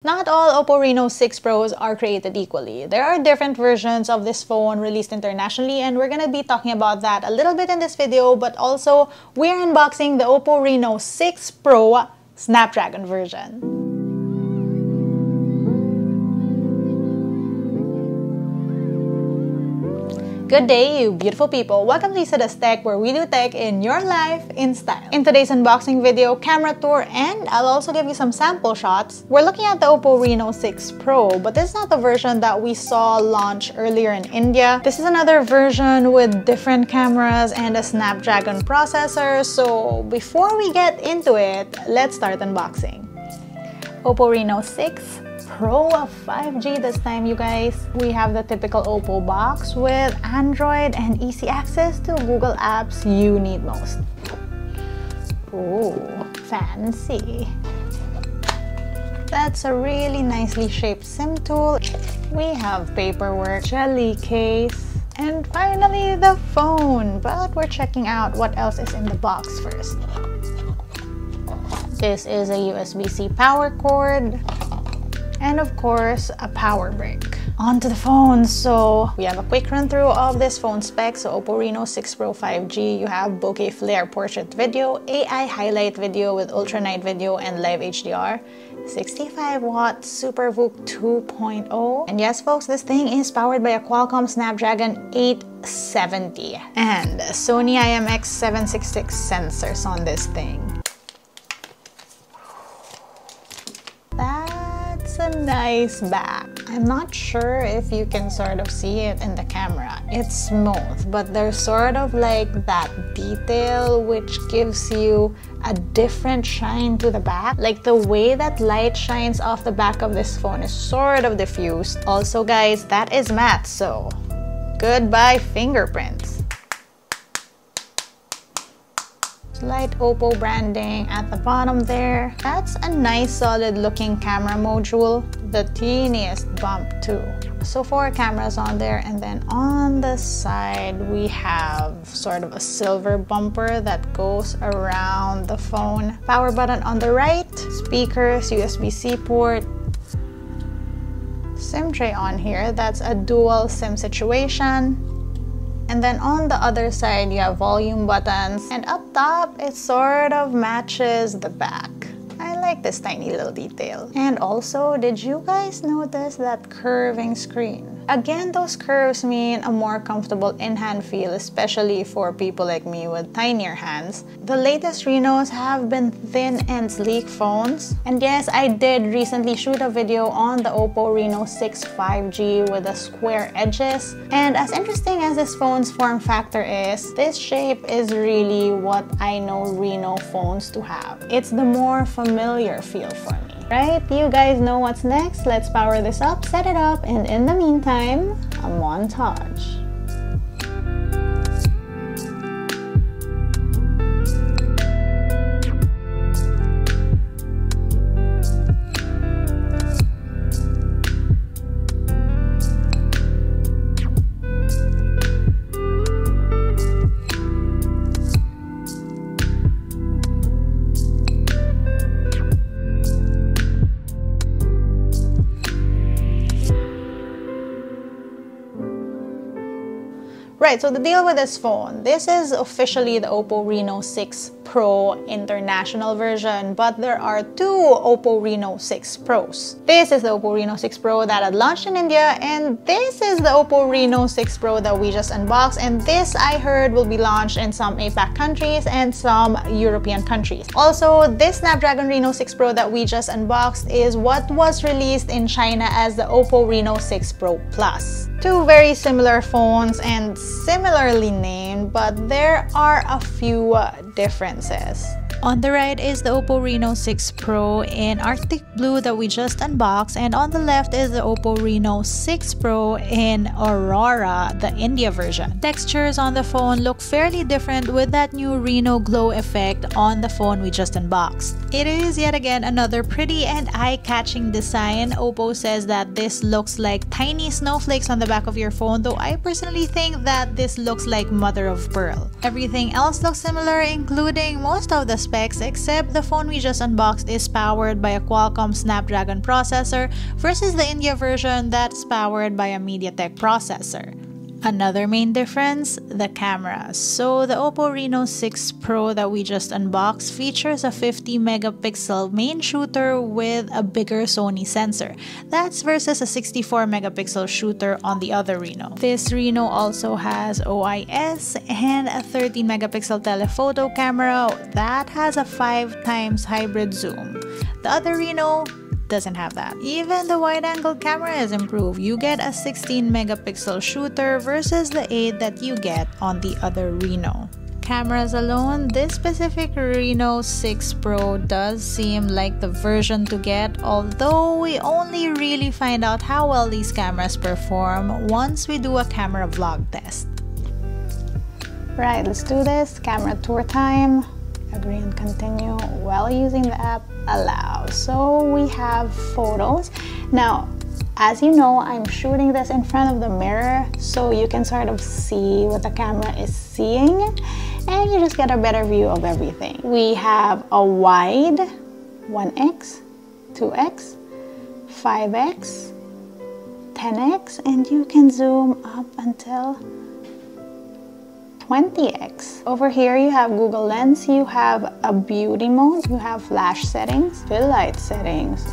Not all OPPO Reno6 Pros are created equally. There are different versions of this phone released internationally, and we're gonna be talking about that a little bit in this video, but also we're unboxing the OPPO Reno6 Pro Snapdragon version. Good day, you beautiful people. Welcome to LAZADA's Tech, where we do tech in your life in style. In today's unboxing video, camera tour, and I'll also give you some sample shots. We're looking at the OPPO Reno6 Pro, but this is not the version that we saw launch earlier in India. This is another version with different cameras and a Snapdragon processor. So before we get into it, let's start unboxing. OPPO Reno6 Pro 5G this time, you guys. We have the typical OPPO box with Android and easy access to Google apps you need most. Ooh, fancy. That's a really nicely shaped SIM tool. We have paperwork, jelly case, and finally the phone. But we're checking out what else is in the box first. This is a USB-C power cord. And of course, a power brick. On to the phone. So we have a quick run through of this phone specs. So OPPO Reno6 Pro 5G, you have bokeh flare portrait video, AI highlight video with ultra night video and live HDR, 65-watt Super VOOC 2.0. And yes folks, this thing is powered by a Qualcomm Snapdragon 870 and Sony IMX766 sensors on this thing. A nice back. I'm not sure if you can sort of see it in the camera. It's smooth, but there's sort of like that detail which gives you a different shine to the back. Like the way that light shines off the back of this phone is sort of diffused. Also guys, that is matte, so goodbye fingerprints. Light OPPO branding at the bottom there. That's a nice solid looking camera module. The teeniest bump too. So 4 cameras on there, and then on the side we have sort of a silver bumper that goes around the phone. Power button on the right, speakers, USB-C port, SIM tray on here. That's a dual SIM situation. And then on the other side, you have volume buttons. And up top, it sort of matches the back. I like this tiny little detail. And also, did you guys notice that curving screen? Again, those curves mean a more comfortable in-hand feel, especially for people like me with tinier hands. The latest Renos have been thin and sleek phones. And yes, I did recently shoot a video on the OPPO Reno6 5G with the square edges. And as interesting as this phone's form factor is, this shape is really what I know Reno phones to have. It's the more familiar feel for me. Right, you guys know what's next. Let's power this up, set it up, and in the meantime, a montage. Right, so the deal with this phone, this is officially the OPPO Reno6 Pro international version, but there are 2 OPPO Reno6 Pros. This is the OPPO Reno6 Pro that had launched in India, and this is the OPPO Reno6 Pro that we just unboxed, and this I heard will be launched in some APAC countries and some European countries. Also, this Snapdragon Reno6 Pro that we just unboxed is what was released in China as the OPPO Reno6 Pro Plus. 2 very similar phones and similarly named, but there are a few differences. On the right is the OPPO Reno6 Pro in Arctic Blue that we just unboxed, and on the left is the OPPO Reno6 Pro in Aurora, the India version. Textures on the phone look fairly different with that new Reno glow effect on the phone we just unboxed. It is yet again another pretty and eye-catching design. OPPO says that this looks like tiny snowflakes on the back of your phone, though I personally think that this looks like mother of pearl. Everything else looks similar, including most of the specs, except the phone we just unboxed is powered by a Qualcomm Snapdragon processor versus the India version that's powered by a MediaTek processor. Another main difference, the camera. So the OPPO Reno6 Pro that we just unboxed features a 50 megapixel main shooter with a bigger Sony sensor. That's versus a 64 megapixel shooter on the other Reno. This Reno also has OIS and a 13 megapixel telephoto camera that has a 5 times hybrid zoom. The other Reno doesn't have that. Even the wide-angle camera is improved. You get a 16 megapixel shooter versus the 8 that you get on the other Reno. Cameras alone, this specific Reno6 Pro does seem like the version to get, although we only really find out how well these cameras perform once we do a camera vlog test. Right, let's do this. Camera tour time. Agree and continue while using the app. Allow. So we have photos. Now, as you know, I'm shooting this in front of the mirror so you can sort of see what the camera is seeing and you just get a better view of everything. We have a wide 1x, 2x, 5x, 10x, and you can zoom up until 20x. Over here you have Google Lens, you have a beauty mode, you have flash settings, fill light settings,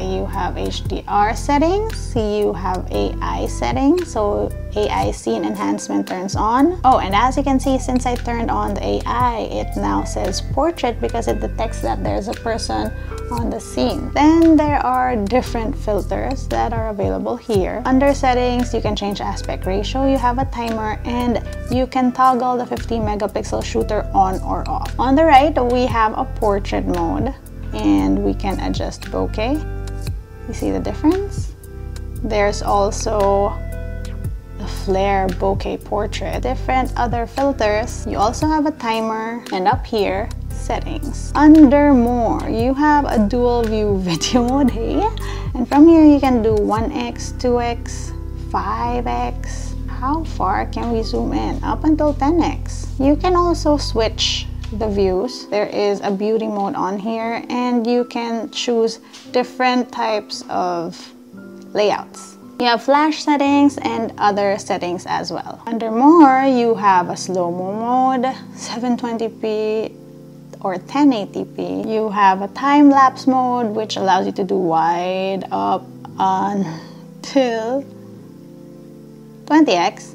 you have HDR settings, you have AI settings, so AI scene enhancement turns on. Oh, and as you can see, since I turned on the AI, it now says portrait because it detects that there's a person on the scene. Then there are different filters that are available here. Under settings, you can change aspect ratio, you have a timer, and you can toggle the 50 megapixel shooter on or off. On the right, we have a portrait mode and we can adjust bokeh. You see the difference? There's also the flare bokeh portrait. Different other filters. You also have a timer, and up here, settings. Under more, you have a dual view video mode, hey? And from here you can do 1x, 2x, 5x. How far can we zoom in? Up until 10x. You can also switch the views. There is a beauty mode on here and you can choose different types of layouts. You have flash settings and other settings as well. Under more, you have a slow-mo mode, 720p or 1080p. You have a time-lapse mode which allows you to do wide up until 20x,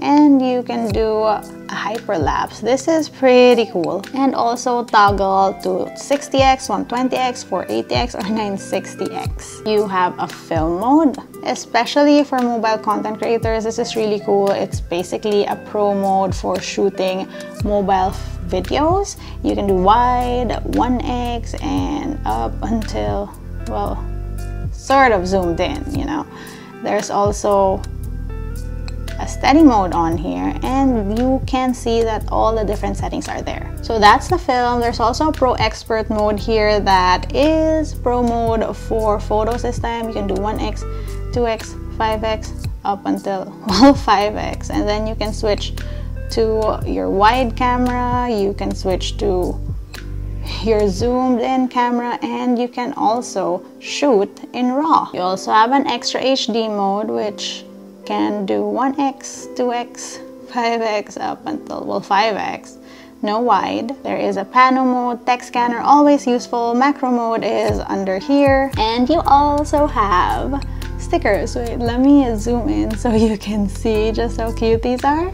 and you can do a hyperlapse. This is pretty cool. And also toggle to 60x, 120x, 480x, or 960x. You have a film mode, especially for mobile content creators. This is really cool. It's basically a pro mode for shooting mobile videos. You can do wide, 1x, and up until, well, sort of zoomed in, you know. There's also a steady mode on here and you can see that all the different settings are there. So that's the film. There's also a Pro Expert mode here that is pro mode for photos this time. You can do 1x, 2x, 5x, up until, well, 5x. And then you can switch to your wide camera, you can switch to your zoomed in camera, and you can also shoot in RAW. You also have an extra HD mode which can do 1x, 2x, 5x, up until, well, 5x. No wide. There is a pano mode, text scanner, always useful. Macro mode is under here. And you also have stickers. Wait, let me zoom in so you can see just how cute these are.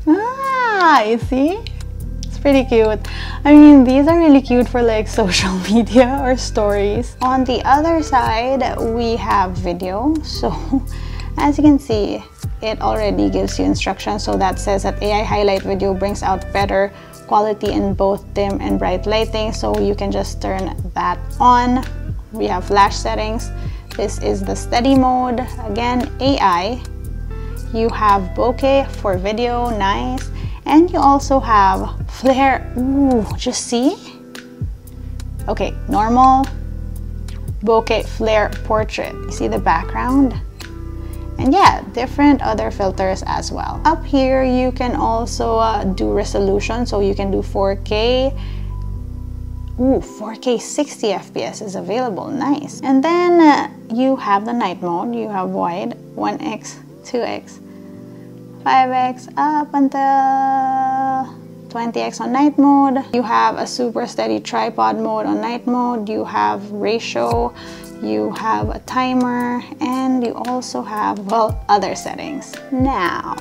Ah, you see? It's pretty cute. I mean, these are really cute for like social media or stories. On the other side, we have video. So as you can see, it already gives you instructions. So that says that AI highlight video brings out better quality in both dim and bright lighting. So you can just turn that on. We have flash settings. This is the steady mode. Again, AI. You have bokeh for video, nice. And you also have flare. Ooh, just see? Okay, normal, bokeh, flare, portrait. You see the background? And yeah, different other filters as well. Up here, you can also do resolution, so you can do 4K. Ooh, 4K 60 FPS is available, nice. And then you have the night mode. You have wide, 1x, 2x, 5x, up until 20x on night mode. You have a super steady tripod mode on night mode. You have ratio, you have a timer, and you also have, well, other settings. Now,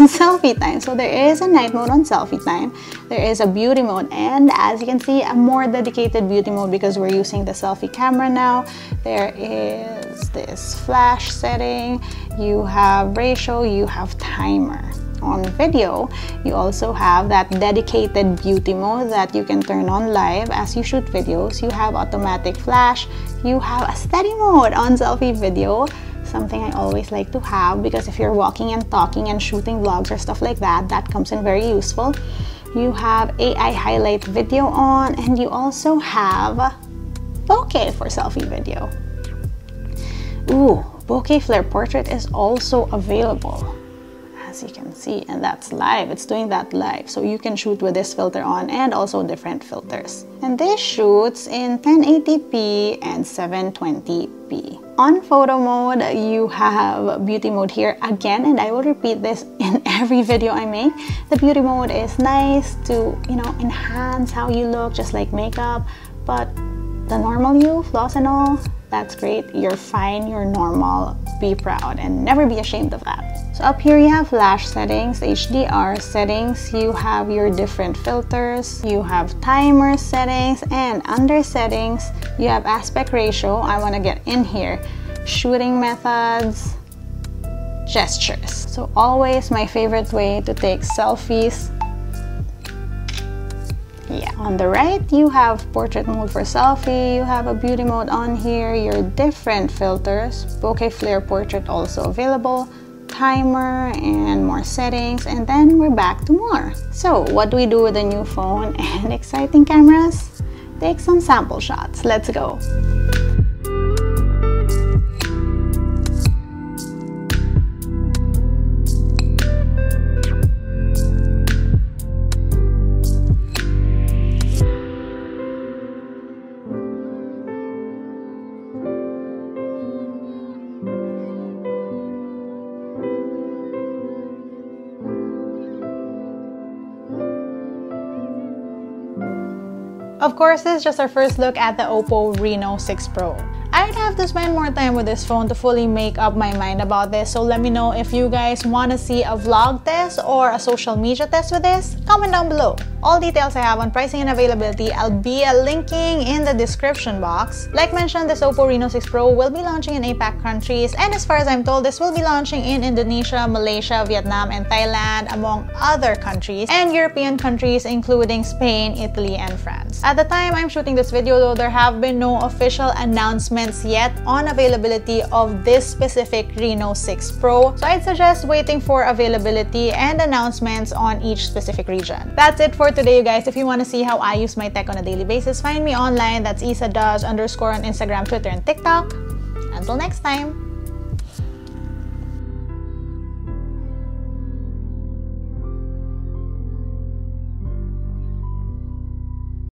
selfie time. So there is a night mode on selfie time. There is a beauty mode, and as you can see, a more dedicated beauty mode because we're using the selfie camera now. There is this flash setting. You have ratio, you have timer. On video, you also have that dedicated beauty mode that you can turn on live as you shoot videos. You have automatic flash. You have a steady mode on selfie video, something I always like to have because if you're walking and talking and shooting vlogs or stuff like that, that comes in very useful. You have AI highlight video on, and you also have bokeh for selfie video. Ooh, bokeh flare portrait is also available, as you can see, and that's live. It's doing that live, so you can shoot with this filter on and also different filters. And this shoots in 1080p and 720p. On photo mode, you have beauty mode here again, and I will repeat this in every video I make. The beauty mode is nice to, you know, enhance how you look, just like makeup, but the normal you, flaws and all, that's great. You're fine, you're normal. Be proud and never be ashamed of that. So up here you have flash settings, HDR settings, you have your different filters, you have timer settings, and under settings you have aspect ratio. I want to get in here, shooting methods, gestures. So always my favorite way to take selfies. Yeah, on the right you have portrait mode for selfie, you have a beauty mode on here, your different filters, bokeh flare portrait also available, timer, and more settings, and then we're back to more. So what do we do with the new phone and exciting cameras? Take some sample shots. Let's go. Of course, this is just our first look at the OPPO Reno6 Pro. I'd have to spend more time with this phone to fully make up my mind about this, so let me know if you guys want to see a vlog test or a social media test with this. Comment down below. All details I have on pricing and availability I'll be linking in the description box. Like mentioned, this OPPO Reno6 Pro will be launching in APAC countries, and as far as I'm told, this will be launching in Indonesia, Malaysia, Vietnam, and Thailand, among other countries, and European countries including Spain, Italy, and France. At the time I'm shooting this video though, there have been no official announcements yet on availability of this specific Reno6 Pro, so I'd suggest waiting for availability and announcements on each specific region. That's it for today, you guys. If you want to see how I use my tech on a daily basis, find me online. That's isadoes_ on Instagram, Twitter, and TikTok. Until next time.